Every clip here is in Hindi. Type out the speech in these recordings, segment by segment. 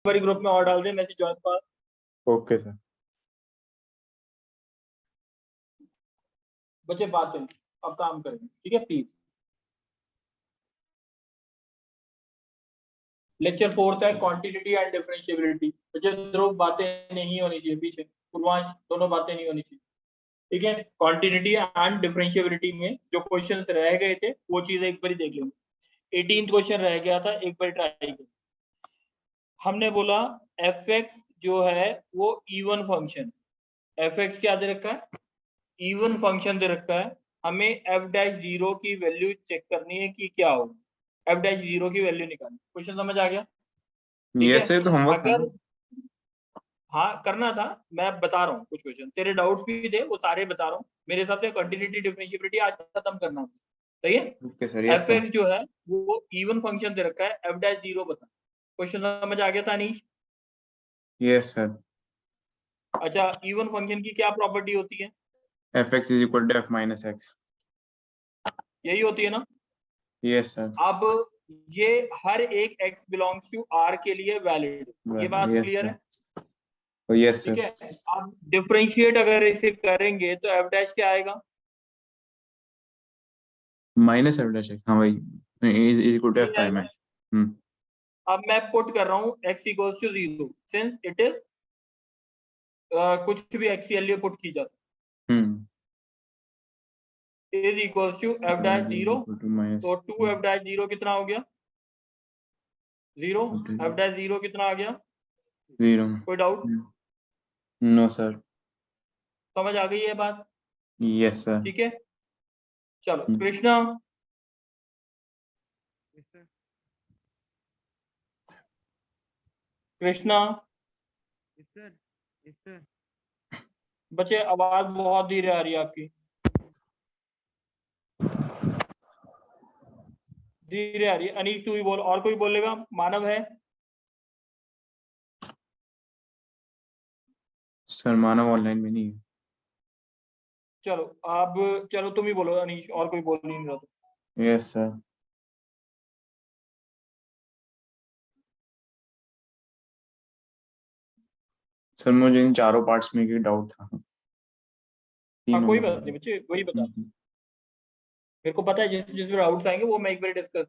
हमारी ग्रुप में और डाल दे मैसेज ज्वाइन पर। Okay sir. बच्चे बात करें, अब काम करेंगे, ठीक है प्लीज। लेक्चर 4 है क्वांटिटी एंड डिफरेंशिएबिलिटी। बच्चे ध्रुव बातें नहीं होनी चाहिए पीछे, पूर्वांश दोनों बातें नहीं होनी चाहिए, ठीक है। क्वांटिटी एंड डिफरेंशिएबिलिटी में जो क्वेश्चन रह गए थे वो चीज एक बार देख लेंगे। 18 क्वेश्चन रह गया था, एक बार ट्राई करें। हमने बोला एफ एक्स जो है वो इवन फंक्शन, एफ एक्स क्या दे रखा है, इवन फंक्शन दे रखा है। हमें एफ डैश जीरो की वैल्यू चेक करनी है कि क्या होगा, एफ डैश जीरो की वैल्यू निकालनी। क्वेश्चन समझ आ गया? ठीक ये है। सर तो होमवर्क अगर हाँ करना था, मैं बता रहा हूँ कुछ क्वेश्चन, तेरे डाउट्स भी थे वो सारे बता रहा हूँ। मेरे हिसाब से कंटिन्यूटी डिफरेंशिएबिलिटी आज खत्म करना है, सही है। Okay sir. Yes F sir. X जो है वो इवन फंक्शन दे रखा है, एफ डैश जीरो बता। क्वेश्चन समझ आ गया था अनीश? Yes sir. अच्छा, इवन फंक्शन की क्या प्रॉपर्टी होती है? F x is equal to f minus x. यही होती है ना? Yes sir. अब ये हर एक x बिलोंग्स टू r के लिए वैलिड, ये बात यस क्लियर सर। है? यस ठीक सर। है। अब डिफरेंशिएट अगर इसे करेंगे तो f डैश क्या आएगा? माइनस एफ डैश एक्स, हाँ भाई, इज इक्वल टू ये एफ प्राइम आएगा। एक्स। अब मैं पुट कर रहा हूँ x equals to zero, since it is कुछ भी x की वैल्यू पुट की जाती हम्म है, is equals to f dash zero. तो माइनस 2f डैश जीरो कितना हो गया? जीरो। f डैश जीरो कितना आ गया? जीरो। कोई डाउट? No sir. समझ आ गई ये बात? Yes sir. ठीक है, चलो Krishna. Yes, sir. Krishna Yes, sir. Yes, sir. बच्चे आवाज बहुत धीरे आ रही है आपकी, धीरे आ रही है। अनीश तू ही बोल, और कोई बोलेगा? मानव है? सर मानव ऑनलाइन में नहीं है। चलो अब, चलो तुम ही बोलो अनीश, और कोई बोल नहीं रहा तो। Yes sir. सर मुझे इन चारों पार्ट्स में एक डाउट था। हाँ तीन कोई होगा। बात नहीं बच्चे, वही बता। मेरे को पता है जिस जिस डाउट्स आएंगे वो मैं एक बार डिस्कस,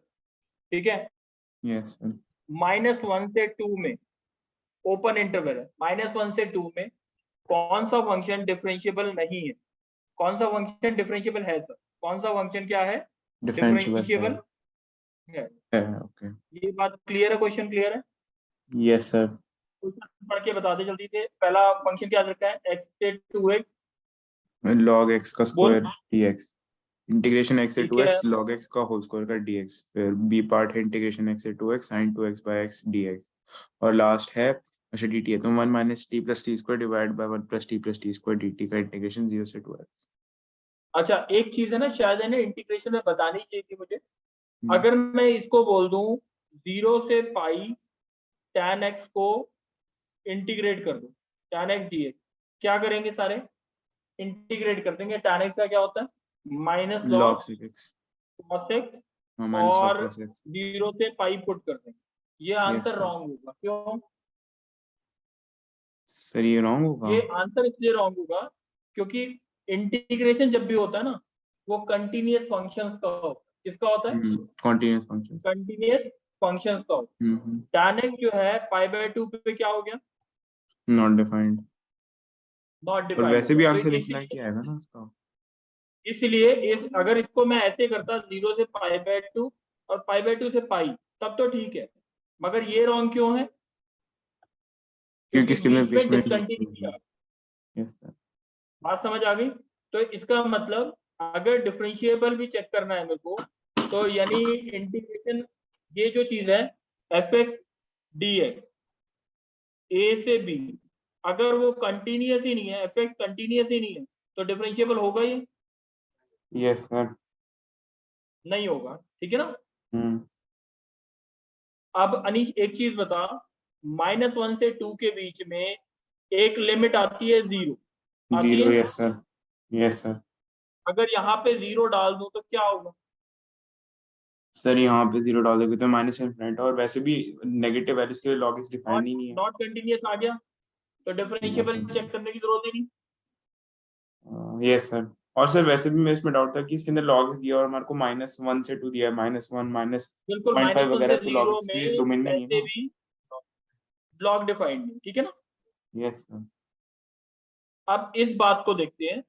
ठीक है। Yes sir. -1 से 2 में ओपन इंटरवल है, -1 से 2 में कौन सा फंक्शन डिफरेंशिएबल नहीं है? कौन सा फंक्शन डिफरेंशिएबल है सर? कौन सा फंक्शन क्या है? डिफरेंशिएबल डिफरेंशिएबल है। है। ओके। ये बात क्लियर है? क्वेश्चन क्लियर है? Yes sir. क्वेश्चन पढ़ के बता दे जल्दी से। पहला फंक्शन क्या रखा है? x से 2x। लॉग एक्स का बोल। Square dx। इंटीग्रेशन एक्स से ठीक है। 2x लॉग एक्स का होल स्क्वायर का dx। फिर बी पार्ट है इंटीग्रेशन एक्स से 2x sine 2x by x dx। और लास्ट है, अच्छा dt है, तो 1 minus t plus t square divide by 1 plus t plus t square dt का इंटीग्रेशन 0 से 2x। अच्छा एक चीज है ना, शायद है ना इंटीग्रेशन में बतानी चाहिए थी मुझे। अगर मैं इसको बोल दूं 0 से पाई tan x को इंटीग्रेट कर दूं, tan x dx, क्या करेंगे सारे? इंटीग्रेट कर देंगे। tan x का क्या होता है? Minus log log sec x. cos x, हाँ माइनस लॉग और कॉस एक्स। 0 से पाई पुट कर देंगे। ये यस आंसर सर। रॉन्ग होगा, क्यों? सर ये रॉन्ग होगा। ये आंसर इसलिए रॉन्ग होगा क्योंकि इंटीग्रेशन जब भी होता है ना, वो कंटिन्यूअस फंक्शंस का होता है। किसका होता है? Continuous function. कंटिन्यूअस फंक्शंस का होता है। tan x जो है π/2 पे क्या हो गया? Not defined. नॉट और डिफाइंड हो वैसे भी गया। तो आंसर इनफिनिटी इसलिए आएगा ना उसका। इसलिए इस अगर इसको मैं ऐसे करता 0 से π/2 और π/2 से पाई, तब तो ठीक है। मगर ये रॉन्ग क्यों है? क्योंकि क्योंकि इसके अंदर बीच में बीच में डिसकंटिन्यूटी आ, यस सर। बात समझ आ गई? तो इसका मतलब अगर डिफरेंशिएबल भी चेक करना है मेरे को, तो यानी इंटीग्रेशन, ये जो चीज है एफ एक्स डी एक्स ए से बी, अगर वो कंटिन्यूअस ही नहीं है, एफ एक्स कंटिन्यूअस ही नहीं है, तो डिफरेंशिएबल होगा ये? Yes sir. नहीं होगा, ठीक है ना। हम्म अब अनीश एक चीज बता, -1 से 2 के बीच में एक लिमिट आती है 0, आती जीरो। है। Yes sir. Yes sir. अगर यहाँ पे 0 डाल दूं तो क्या होगा? सर यहाँ पे 0 डाल दोगे तो माइनस इनफिनिट, और वैसे भी नेगेटिव वैल्यूज के लिए लॉग इज डिफाइंड ही नहीं है। नॉट कंटिन्यूअस आ गया तो डिफरेंशिएबल चेक करने की जरूरत ही नहीं। Yes sir. और सर वैसे भी मैं इसमें डाउट था कि इसके अंदर लॉग दिया और हमारे को -1 से 2 दिया है, -1 बिल्कुल -0.5 -1 वगैरह, से तो 0 लॉग के में डोमेन में नहीं है ऐसे ना। भी ब्लॉक डिफाइंड है, ठीक है ना। Yes sir. अब इस बात को देखते हैं,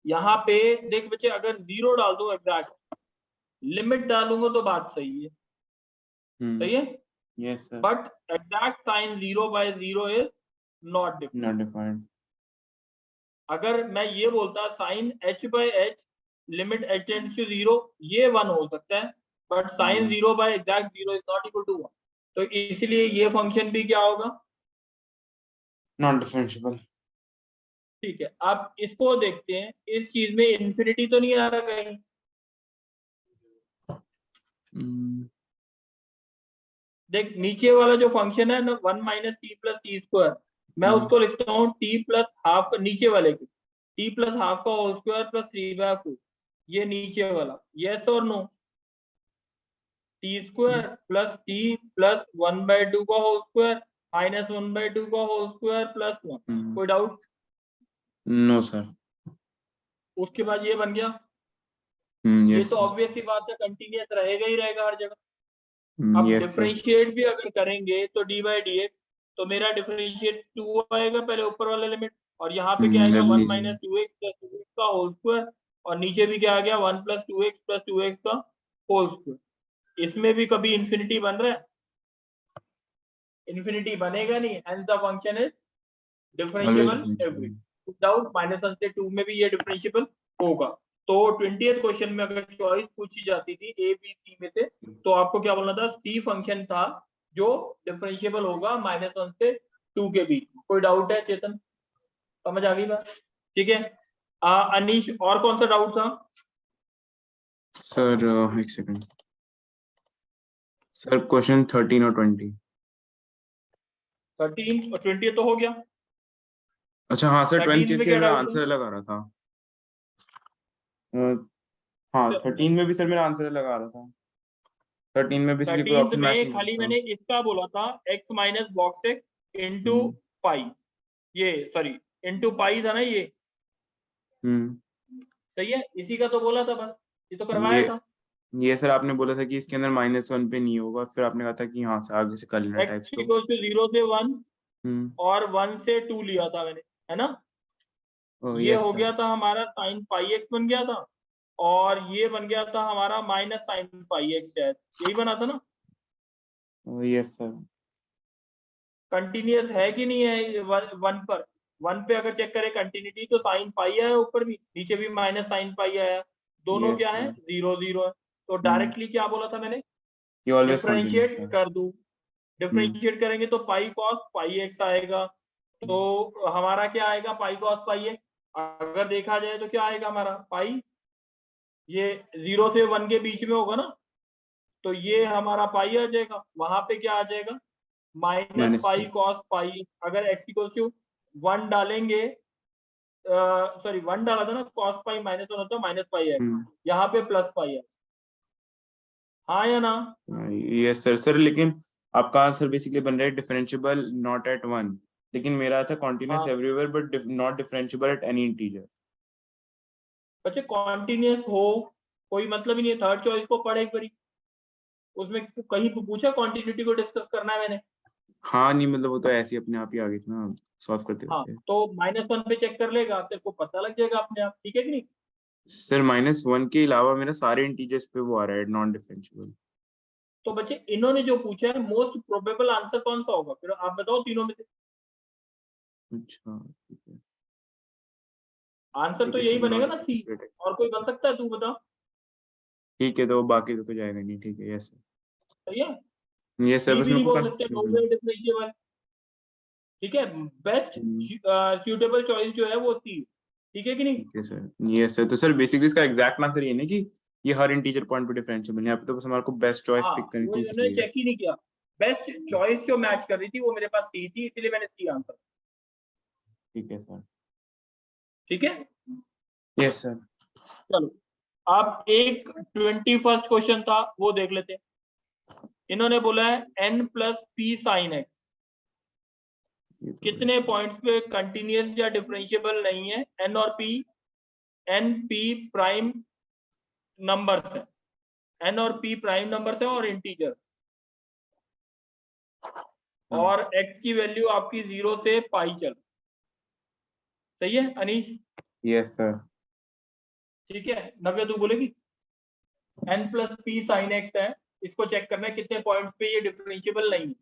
यहाँ पे देख बच्चे, अगर 0 डाल दो एग्जैक्ट, लिमिट डालूंगा तो बात सही है, सही है, yes sir. But exact sine 0/0 is not defined. Not defined. अगर मैं ये बोलता sine h/h limit h tends to 0, ये 1 हो सकता है, but sine 0/exact 0 is not equal to 1, तो इसलिए ये फंक्शन भी क्या होगा, नॉट डिफरेंशिएबल। ठीक है। अब इसको देखते हैं, इस चीज में इन्फिनिटी तो नहीं आ रहा कहीं, देख नीचे वाला जो फंक्शन है ना 1 - t + t², मैं उसको लिखता हूँ t + हाफ, नीचे वाले को t + हाफ का होल स्क्वायर प्लस 3/4, ये नीचे वाला, यस और नो, t² + t + 1/2 का होल स्क्वायर -1/2 का होल स्क्वायर प्लस 1, कोई डाउट? No sir. उसके बाद ये बन गया, ये यस तो सर। ऑब्वियस सी बात है, कंटिन्यूअस रहेगा ही रहेगा हर जगह। अब यस सर। डिफरेंशिएट भी अगर करेंगे तो d/dx, तो मेरा डिफरेंशिएट 2 आएगा पहले ऊपर वाला लिमिट, और यहाँ पे क्या आएगा 1 - 2x + 2x का होल स्क्वायर, और नीचे भी क्या आ गया 1 + 2x + 2x का होल स्क्वायर। इसमें भी कभी इन्फिनिटी बन रहा है? इन्फिनिटी बनेगा नहीं, hence the function is differentiable every, without -1 से 2 में भी ये डिफरेंशिएबल होगा। तो 20th क्वेश्चन में अगर चॉइस पूछी जाती थी ए बी सी में से, तो आपको क्या बोलना था, सी फंक्शन था जो डिफरेंशिएबल होगा -1 से 2 के बीच। कोई डाउट है चेतन, समझ आ गई बात? ठीक है। अनीश, और कौन सा डाउट था? सर एक सेकंड सर, क्वेश्चन 13 और 20। 13 और 20 तो हो गया। अच्छा हाँ सर, 13 20 में के क्या मेरा डाउट आंसर था? अलग आ रहा था। हाँ 13 में भी सर मेरा आंसर अलग आ रहा था। 13 में बेसिकली कोई 13 ऑप्शन मैच में नहीं खाली करता। मैंने इसका बोला था x - box x into pi, ये सॉरी इंटू पाई था ना ये, सही है, इसी का तो बोला था बस, ये तो करवाया ये था। ये सर आपने बोला था कि इसके अंदर -1 पे नहीं होगा, फिर आपने कहा था कि यहाँ से आगे से कर लेना टाइप्स x को। = 0 से 1 हम्म। और 1 से 2 लिया था मैंने, है ना। ये यस हो सर। गया था हमारा sin πx बन गया था, और ये बन गया था हमारा -sin πx, शायद यही बना था ना। Yes sir. कंटिन्यूअस है कि नहीं है, वन पर, वन पे अगर चेक करें कंटिन्यूटी, तो साइन पाई आया ऊपर भी, नीचे भी -sin पाई आया, दोनों यस क्या है, सर। 0 0 है। तो डायरेक्टली क्या बोला था मैंने, ये ऑलवेज कंटिन्यूस डिफरेंशिएट है। कर दूं, डिफरेंशिएट करेंगे तो पाई cos πx आएगा, तो हमारा क्या आएगा, पाई cos πx। अगर देखा जाए तो क्या आएगा हमारा पाई, ये 0 से 1 के बीच में होगा ना, तो ये हमारा पाई आ जाएगा, वहां पे क्या आ जाएगा, -पाई -π। cos पाई। अगर x = 1 डालेंगे, सॉरी 1 डाला था ना, cos पाई -1 होता है, -पाई है, यहाँ पे +पाई है, हाँ या ना? Yes sir. सर लेकिन आपका आंसर बेसिकली बन रहा है डिफरेंशिएबल नॉट एट 1, लेकिन मेरा था कॉन्टिन्यूस हाँ everywhere but not differentiable at any integer. बच्चे, कॉन्टिन्यूस हो कोई मतलब ही नहीं है, थर्ड चॉइस को पढ़ एक बारी, उसमें कहीं पूछा कॉन्टिन्यूटी को डिस्कस करना है मैंने। हाँ नहीं, मतलब वो तो ऐसे ही अपने आप ही आ गई थी ना, सॉल्व करते हाँ करते। तो -1 पे चेक कर लेगा, तेरे को पता लग जाएगा अपने आप, ठीक है कि नहीं। सर -1 के अलावा मेरा सारे इंटीजर्स पे वो आ रहा है नॉन डिफरेंशिएबल। तो बच्चे, इन्होंने जो पूछा है मोस्ट प्रोबेबल आंसर कौन सा होगा, फिर आप बताओ तीनों में से। अच्छा ठीक है। आंसर ठीक तो है यही सर, बनेगा नॉट ना, सी, डिफरेंशिएबल। और कोई बन सकता है, तू बता। ठीक है, तो बाकी तो कुछ आएगा नहीं। ठीक है। यस सही है, सर। यस सर, सी बस भी मेरे नहीं को बोल सकते, नो वे डिफरेंशिएबल, ठीक है। बेस्ट सूटेबल चॉइस जो है वो सी, ठीक है कि नहीं। ठीक है सर। यस सर, तो सर बेसिकली इसका एग्जैक्ट आंसर ये नहीं कि ये हर इंटीजर पॉइंट पे डिफरेंशिएबल है, यहाँ पे तो बस हमारे को बेस्ट चॉइस हाँ पिक करनी वो थी इन्होंने इसलिए। चेक ही नहीं किया, बेस्ट चॉइस जो मैच कर रही थी वो मेरे पास सी थी, इसलिए मैंने सी आंसर, ठीक है सर। ठीक है। Yes sir. चलो आप एक 21st क्वेश्चन था वो देख लेते हैं। इन्होंने बोला है n plus P sine x कितने पॉइंट्स पे कंटिन्यूअस या डिफरेंशिएबल नहीं है। n और p n p prime numbers है, n और p प्राइम नंबर्स है और इंटीजर, और x की वैल्यू आपकी 0 से पाई चल, सही है अनीश? Yes sir. ठीक है, नव्या तू बोलेगी n plus P sine x है, इसको चेक करना है कितने पॉइंट्स पे ये डिफरेंशिएबल नहीं है,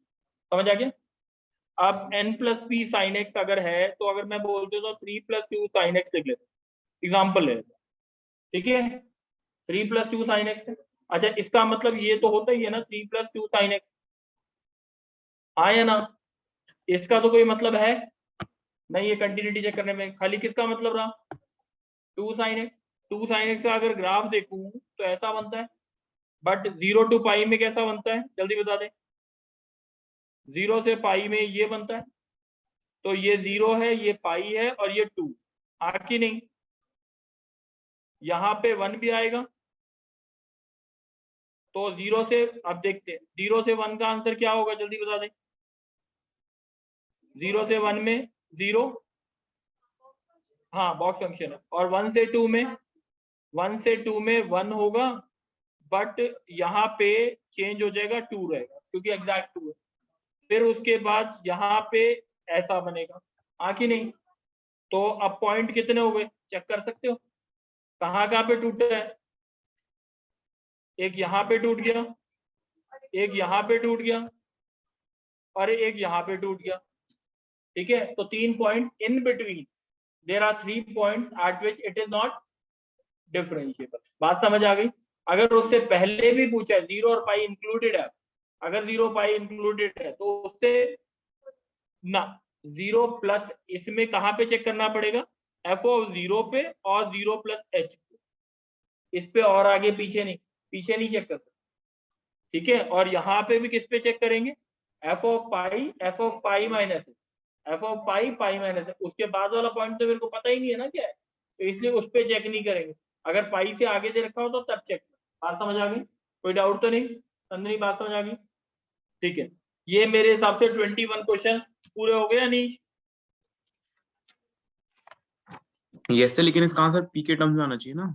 समझ आ गया? अब n plus P sine x अगर है तो अगर मैं बोलते तो 3 प्लस 2 साइन एक्स लिख लेते, एग्जाम्पल ले लेते, ठीक है? 3 प्लस 2 साइन एक्स है। अच्छा, इसका मतलब ये तो होता ही है ना 3 प्लस 2 साइन एक्स, हाँ या ना? इसका तो कोई मतलब है नहीं, ये कंटिन्यूटी चेक करने में खाली किसका मतलब रहा 2 साइन एक्स। 2 साइन एक्स का अगर ग्राफ देखूं तो ऐसा बनता है, बट 0 टू पाई में कैसा बनता है जल्दी बता दे? 0 से पाई में ये बनता है, तो ये 0 है, ये पाई है और ये 2, आखिर नहीं? यहाँ पे 1 भी आएगा, तो 0 से, अब देखते हैं 0 से 1 का आंसर क्या होगा जल्दी बता दे? 0 से 1 में 0, हाँ बॉक्स फंक्शन है, और 1 से 2 में 1 होगा, बट यहाँ पे चेंज हो जाएगा 2 रहेगा क्योंकि एग्जैक्ट 2 है। फिर उसके बाद यहाँ पे ऐसा बनेगा, आखिर नहीं? तो अब पॉइंट कितने हो गए चेक कर सकते हो, कहाँ कहाँ पे टूटा है? एक यहाँ पे टूट गया, एक यहाँ पे टूट गया, और एक यहाँ पे टूट गया, ठीक है? तो 3 point in between, there are 3 points at which it is not differentiable. बात समझ आ गई? अगर उससे पहले भी पूछा है 0 और पाई इंक्लूडेड है, अगर 0 पाई इंक्लूडेड है तो उससे ना 0 प्लस, इसमें कहाँ पे चेक करना पड़ेगा? एफ ऑफ 0 पे और 0 प्लस एच पे, इस पे और आगे पीछे नहीं चेक कर सकते, ठीक है? और यहाँ पे भी किस पे चेक करेंगे? F of pi minus F of pi minus, उसके बाद वाला पॉइंट तो मेरे को पता ही नहीं है ना क्या है, तो इसलिए उस पे चेक नहीं करेंगे। अगर पाई से आगे दे रखा हो तो तब चेक। बात समझ आ गई? कोई डाउट तो नहीं? नंदनी बात समझ आ गई? ठीक है, ये मेरे हिसाब से 21 क्वेश्चन पूरे हो गए नहीं? यस सर, लेकिन इसका आंसर पी के टर्म्स में आना चाहिए ना।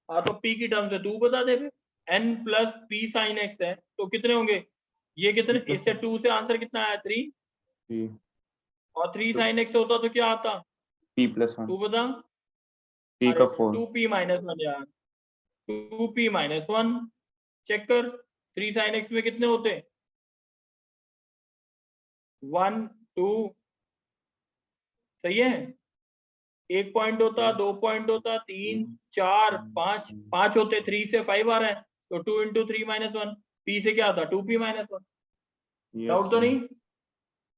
हाँ, तो पी की टर्म से तू बता दे फिर। n plus P sine x है तो कितने होंगे ये? कितने? इससे 2 से आंसर कितना आया? 3, और 3 साइन एक्स होता तो क्या आता? पी प्लस 1, तू बता। पी का 4, 2p माइनस 1 यार, 2p माइनस 1 चेक कर। 3 साइन एक्स में कितने होते? 1 2, सही है? 1 पॉइंट होता, 2 पॉइंट होता, 3 4 5, 5 होते, 3 से 5 आ रहा है, तो 2 इंटू 3 माइनस 1, पी से क्या आता? 2p minus 1। डाउट तो नहीं?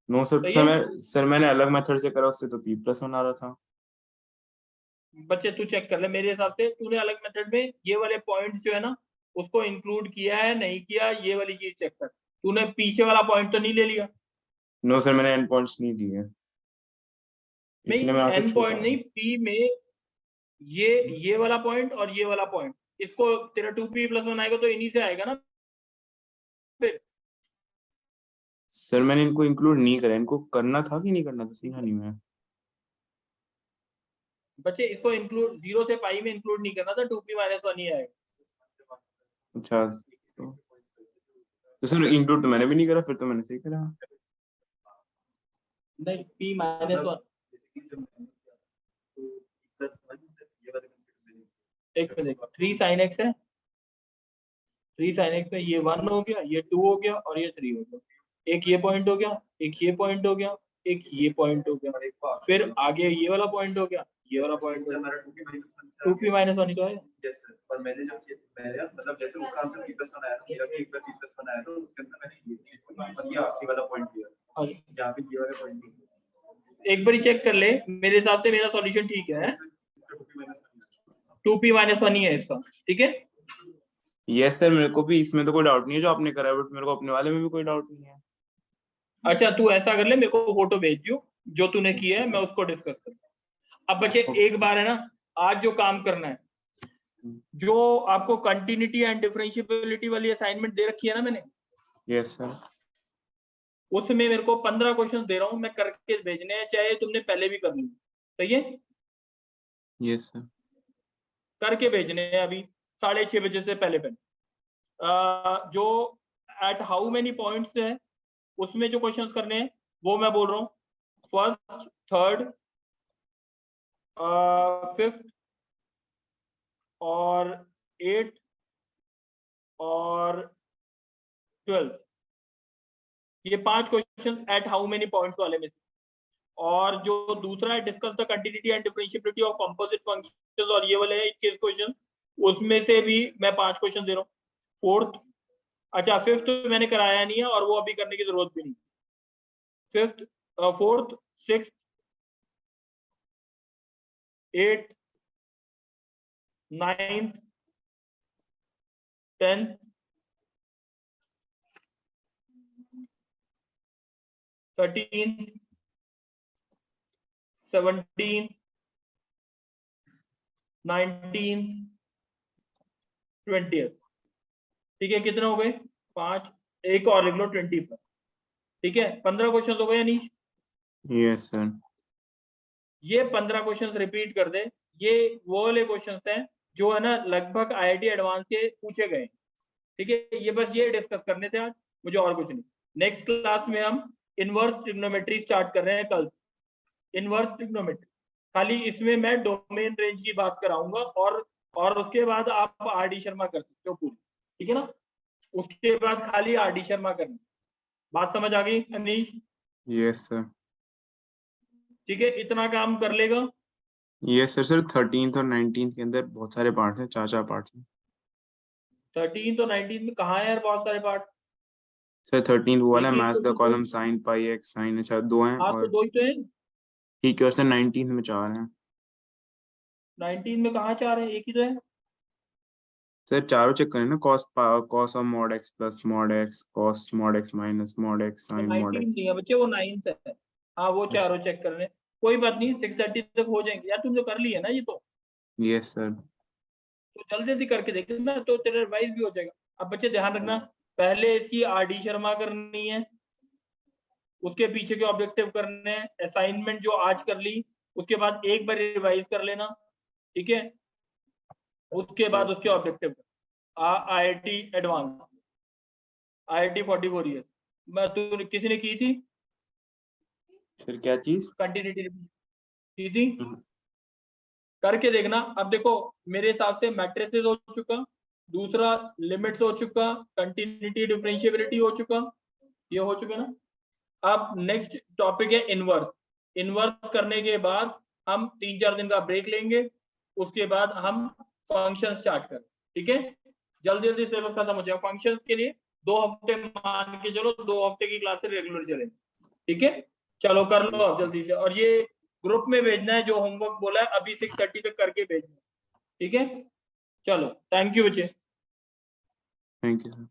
No sir. सही है? सर मैंने अलग मेथड से करा, उससे तो पी प्लस 1 आ रहा था। बच्चे तू चेक कर ले, मेरे हिसाब से तूने अलग मेथड में ये वाले पॉइंट्स जो है ना उसको इंक्लूड किया है नहीं किया, ये वाली चीज चेक कर। तूने पीछे वाला पॉइंट तो नहीं ले लिया? नो सर, मैंने एन पॉइंट्स नहीं दिए, इसलिए मैं नहीं, आंसर एन छोटा पॉइंट नहीं, पी में ये वाला पॉइंट और ये वाला पॉइंट, इसको तेरा 2p प्लस 1 आएगा तो इन्हीं से आएगा ना फिर। सर मैंने इनको इंक्लूड नहीं करा, इनको करना था कि नहीं करना था, सीखा नहीं मैं। बच्चे इसको इंक्लूड 0 से पाई में इंक्लूड नहीं करना था, 2p माइनस 1 ही आएगा। अच्छा, तो सर इंक्लूड तो मैंने भी नहीं करा, फिर तो मैंने सही करा। नहीं, p माइनस 1, एक पे देखो 3 sin x है, 3 sin x में ये 1 हो गया, ये 2 हो गया और ये 3 हो गया, एक ये पॉइंट हो गया, एक ये पॉइंट हो गया, एक ये पॉइंट हो गया, फिर आगे ये वाला पॉइंट हो गया, ये वाला पॉइंट हो गया, 2p माइनस 1 ही तो है। यस सर, पर मैंने मतलब जैसे उसका आंसर p प्लस 1 आया था, मेरा भी एक बार p प्लस 1 आया था, उसके अंदर मैंने ये आखिरी वाला पॉइंट लिया, जहाँ पे ये वाला पॉइंट एक बार चेक कर ले, मेरे हिसाब से मेरा सॉल्यूशन ठीक है, 2p माइनस 1 ही है इसका, ठीक है? यस सर, मेरे को भी इसमें तो कोई डाउट नहीं है जो आपने करा है, बट मेरे को अपने वाले में भी कोई डाउट नहीं है। अच्छा, तू ऐसा कर ले, मेरे को फोटो भेज दियो जो तूने किया है, मैं उसको डिस्कस कर। अब बच्चे एक बार है ना, आज जो काम करना है जो आपको कंटिन्यूटी एंड डिफरेंशिएबिलिटी वाली असाइनमेंट दे रखी है ना मैंने, यस सर। उसमें मेरे को 15 क्वेश्चन दे रहा हूँ, मैं करके भेजने हैं, चाहे तुमने पहले भी कर ली, सही है? Yes sir. करके भेजने हैं अभी 6:30 बजे से पहले जो एट हाउ मेनी पॉइंट्स है उसमें जो क्वेश्चंस करने हैं वो मैं बोल रहा हूँ, फर्स्ट, थर्ड, फिफ्थ और 8th और 12th, ये 5 question at how many points वाले में से। और जो दूसरा है discuss the continuity and differentiability of composite functions, और ये वाले हैं 21 क्वेश्चन, उसमें से भी मैं 5 क्वेश्चन दे रहा हूँ। फोर्थ, अच्छा फिफ्थ मैंने कराया नहीं है और वो अभी करने की जरूरत भी नहीं। Fifth, fourth, sixth, 8th, 9th, 10th, 13th, 17th, 19th, 20th। ठीक है, कितने हो गए? 5, एक और लिख लो 20 पर। ठीक है, 15 क्वेश्चन हो गए अनीश। Yes sir. ये 15 क्वेश्चन रिपीट कर दे। ये वो वाले क्वेश्चन हैं जो है ना लगभग IIT एडवांस के पूछे गए। ठीक है, ये बस ये डिस्कस करने थे आज, मुझे और कुछ नहीं। नेक्स्ट क्लास में हम इनवर्स ट्रिग्नोमेट्री स्टार्ट कर रहे हैं कल। इनवर्स ट्रिग्नोमेट्री, खाली इसमें मैं डोमेन रेंज की बात कराऊंगा और उसके बाद आप RD शर्मा कर सकते हो पूरी। ठीक है ना, उसके बाद खाली RD शर्मा करना। बात समझ आ गई अनीश? Yes sir. ठीक है, इतना काम कर लेगा। Yes sir. सर 13th और 19th के अंदर बहुत सारे पार्ट हैं, 4 पार्ट हैं। 13 और 19 में कहाँ है यार बहुत सारे पार्ट? सर 13th वो वाला एक ही मैच द तो column sine pi x sine, अच्छा 2 हैं। आप तो और 2 ही तो हैं। ठीक है, और सर 19th में 4 हैं। 19 में कहाँ 4 है? एक ही तो है। सर चारों चेक करें ना, cos of mod x plus mod x, cos mod x minus mod x, तो साइन मॉड 19 एक्स। नहीं है बच्चे, वो 9th है। हाँ, वो चारों चेक कर रहे हैं। कोई बात नहीं, 6:30 तक हो जाएंगे यार, तुम तो कर लिए ना ये तो यस सर। जल्दी जल्दी करके देख ना, तो तेरा रिवाइज भी हो जाएगा। अब बच्चे ध्यान रखना, पहले इसकी RD शर्मा करनी है, उसके पीछे के ऑब्जेक्टिव करने हैं, असाइनमेंट जो आज कर ली उसके बाद एक बार रिवाइज कर लेना। ठीक है, उसके बाद Yes, उसके objective IIT advance, IIT 44 year मैं तू किसी ने की थी सर क्या चीज? कंटिन्यूटी की थी? करके देखना। अब देखो मेरे हिसाब से मैट्रिसेस हो चुका, दूसरा लिमिट्स हो चुका, कंटिन्यूटी डिफरेंशिएबिलिटी हो चुका, ये हो चुके ना। अब नेक्स्ट टॉपिक है इनवर्स। इनवर्स करने के बाद हम 3-4 दिन का ब्रेक लेंगे, उसके बाद हम फंक्शन स्टार्ट करें। ठीक है, जल्दी जल्दी सिलेबस खत्म हो जाएगा। फंक्शन के लिए 2 हफ्ते मान के चलो, 2 हफ्ते की क्लासेस रेगुलर चलेंगे। ठीक है, चलो कर लो अब जल्दी से, और ये ग्रुप में भेजना है जो होमवर्क बोला है, अभी 6:30 तक करके भेजना। ठीक है, चलो थैंक यू बच्चे। Thank you sir.